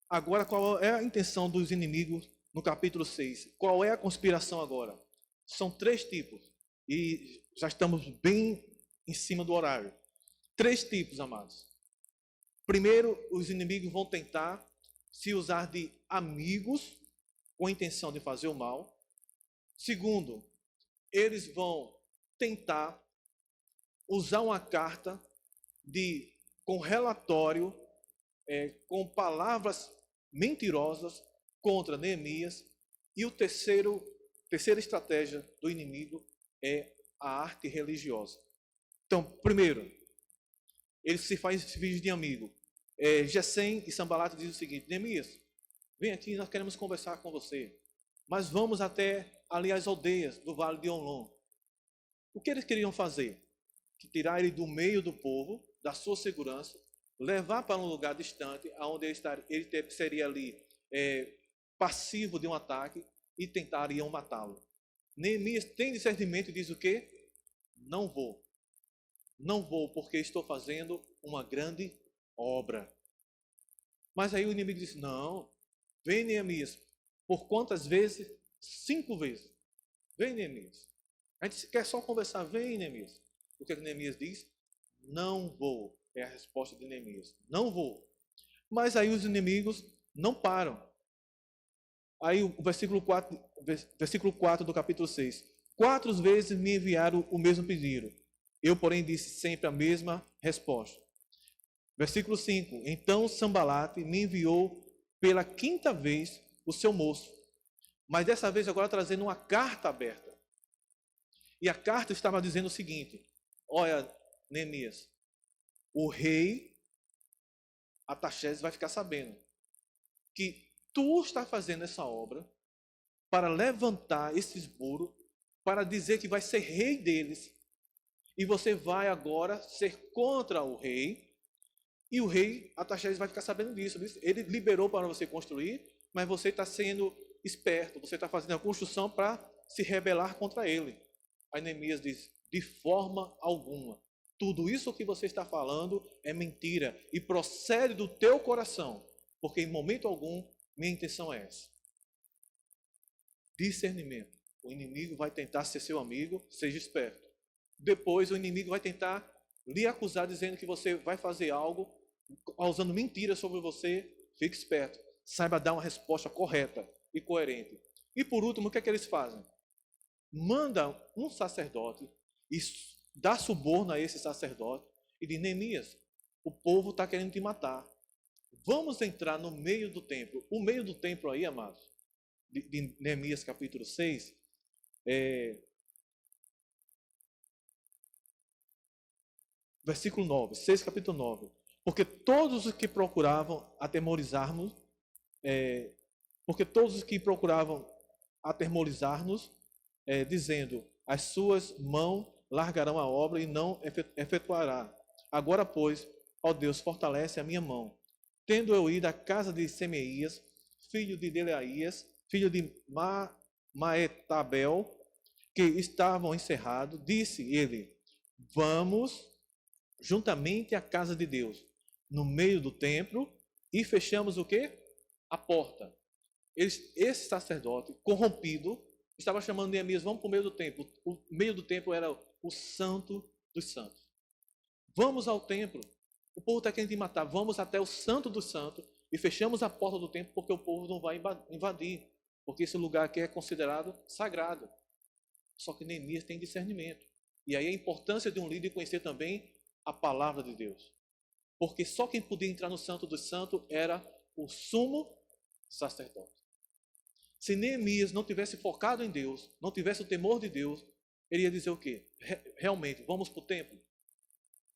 Agora, qual é a intenção dos inimigos no capítulo 6? Qual é a conspiração agora? São 3 tipos. E já estamos bem em cima do horário. 3 tipos, amados. Primeiro, os inimigos vão tentar se usar de amigos com a intenção de fazer o mal. Segundo, eles vão tentar usar uma carta com relatório, com palavras mentirosas contra Neemias. E a terceira estratégia do inimigo é a arte religiosa. Então, primeiro, ele se finge de amigo. Gesem e Sambalate dizem o seguinte: Neemias, vem aqui, nós queremos conversar com você, mas vamos até ali as aldeias do vale de Onom. O que eles queriam fazer? Tirar ele do meio do povo, da sua segurança, levar para um lugar distante, onde ele seria ali passivo de um ataque, e tentariam matá-lo. Neemias tem discernimento e diz o quê? Não vou, porque estou fazendo uma grande obra. Mas aí o inimigo disse, não, vem Neemias. Por quantas vezes? 5 vezes. Vem Neemias. A gente quer só conversar, vem Neemias. O que é que Neemias diz? Não vou. É a resposta de Neemias. Não vou. Mas aí os inimigos não param. Aí o versículo 4 do capítulo 6. 4 vezes me enviaram o mesmo pedido. Eu, porém, disse sempre a mesma resposta. Versículo 5. Então Sambalate me enviou pela 5ª vez o seu moço. Mas dessa vez agora trazendo uma carta aberta. E a carta estava dizendo o seguinte: olha, Neemias, o rei Artaxerxes vai ficar sabendo que tu está fazendo essa obra para levantar esses muros, para dizer que vai ser rei deles, e você vai agora ser contra o rei, e o rei Artaxerxes vai ficar sabendo disso. Ele liberou para você construir, mas você está sendo esperto, você está fazendo a construção para se rebelar contra ele. Aí Neemias diz, de forma alguma. Tudo isso que você está falando é mentira e procede do teu coração, porque em momento algum minha intenção é essa. Discernimento. O inimigo vai tentar ser seu amigo, seja esperto. Depois o inimigo vai tentar lhe acusar dizendo que você vai fazer algo, usando mentiras sobre você. Fique esperto. Saiba dar uma resposta correta e coerente. E por último, o que é que eles fazem? Manda um sacerdote e dá suborno a esse sacerdote e diz, Neemias, o povo está querendo te matar. Vamos entrar no meio do templo. O meio do templo aí, amados, de Neemias capítulo 6, versículo 9, 6 capítulo 9. Porque todos os que procuravam atemorizar-nos, dizendo, as suas mãos largarão a obra e não efetuará. Agora, pois, ó Deus, fortalece a minha mão. Tendo eu ido à casa de Semeias, filho de Delaías, filho de Maetabel, que estavam encerrados, disse ele, vamos juntamente à casa de Deus, no meio do templo, e fechamos o quê? A porta. Esse sacerdote, corrompido, estava chamando Neemias, vamos para o meio do templo. O meio do templo era o santo dos santos. Vamos ao templo. O povo está querendo te matar. Vamos até o santo dos santos e fechamos a porta do templo porque o povo não vai invadir. Porque esse lugar aqui é considerado sagrado. Só que Neemias tem discernimento. E aí a importância de um líder conhecer também a palavra de Deus. Porque só quem podia entrar no santo dos santos era o sumo sacerdote. Se Neemias não tivesse focado em Deus, não tivesse o temor de Deus, ele ia dizer o quê? Realmente, vamos para o templo?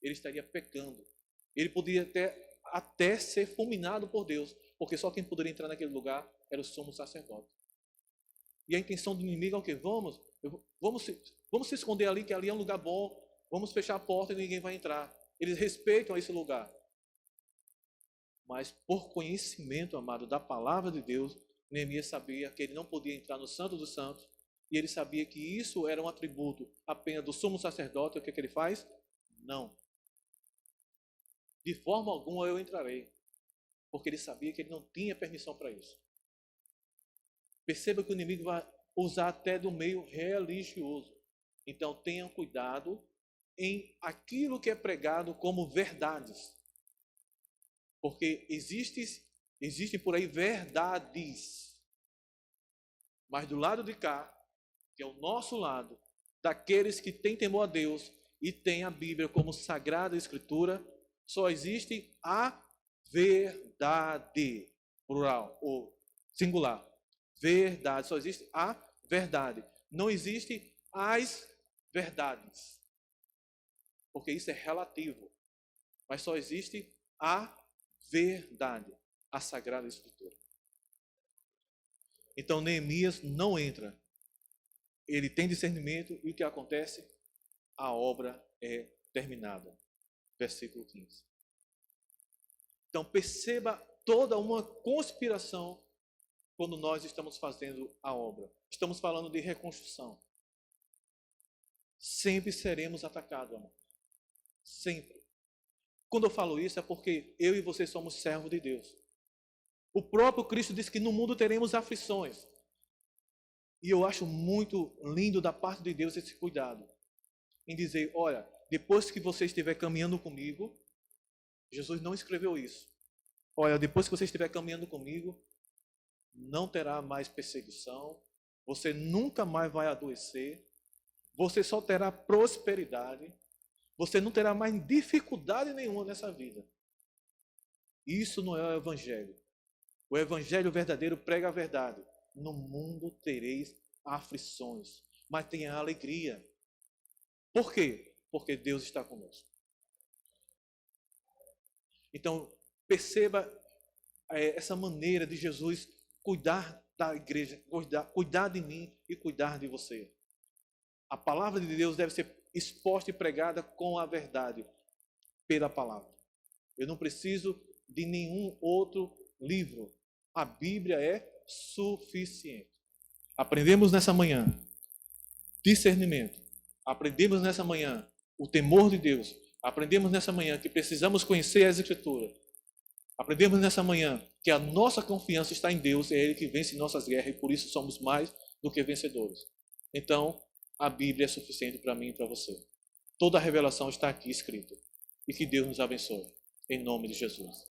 Ele estaria pecando. Ele poderia até ser fulminado por Deus, porque só quem poderia entrar naquele lugar era o sumo sacerdote. E a intenção do inimigo é o quê? Vamos se esconder ali, que ali é um lugar bom, vamos fechar a porta e ninguém vai entrar. Eles respeitam esse lugar. Mas por conhecimento, amado, da palavra de Deus, Neemias sabia que ele não podia entrar no Santo dos Santos, e ele sabia que isso era um atributo apenas do sumo sacerdote. O que ele faz? Não. De forma alguma eu entrarei, porque ele sabia que ele não tinha permissão para isso. Perceba que o inimigo vai usar até do meio religioso. Então tenham cuidado em aquilo que é pregado como verdades. Porque existem por aí verdades. Mas do lado de cá, que é o nosso lado, daqueles que têm temor a Deus e têm a Bíblia como Sagrada Escritura, só existe a verdade, plural ou singular. Verdade, só existe a verdade. Não existe as verdades. Porque isso é relativo. Mas só existe a verdade, a Sagrada Escritura. Então Neemias não entra. Ele tem discernimento e o que acontece? A obra é terminada. Versículo 15. Então perceba toda uma conspiração quando nós estamos fazendo a obra. Estamos falando de reconstrução. Sempre seremos atacados, amor. Sempre. Quando eu falo isso é porque eu e você somos servos de Deus. O próprio Cristo disse que no mundo teremos aflições. E eu acho muito lindo da parte de Deus esse cuidado. Em dizer, olha, depois que você estiver caminhando comigo, Jesus não escreveu isso. Olha, depois que você estiver caminhando comigo, não terá mais perseguição, você nunca mais vai adoecer, você só terá prosperidade, você não terá mais dificuldade nenhuma nessa vida. Isso não é o Evangelho. O Evangelho verdadeiro prega a verdade. No mundo tereis aflições, mas tenha alegria. Por quê? Porque Deus está conosco. Então, perceba essa maneira de Jesus cuidar da igreja, cuidar de mim e cuidar de você. A palavra de Deus deve ser exposta e pregada com a verdade, pela palavra. Eu não preciso de nenhum outro livro. A Bíblia é suficiente. Aprendemos nessa manhã discernimento. Aprendemos nessa manhã o temor de Deus. Aprendemos nessa manhã que precisamos conhecer as Escrituras. Aprendemos nessa manhã que a nossa confiança está em Deus, é Ele que vence nossas guerras e por isso somos mais do que vencedores. Então, a Bíblia é suficiente para mim e para você. Toda a revelação está aqui escrita. E que Deus nos abençoe. Em nome de Jesus.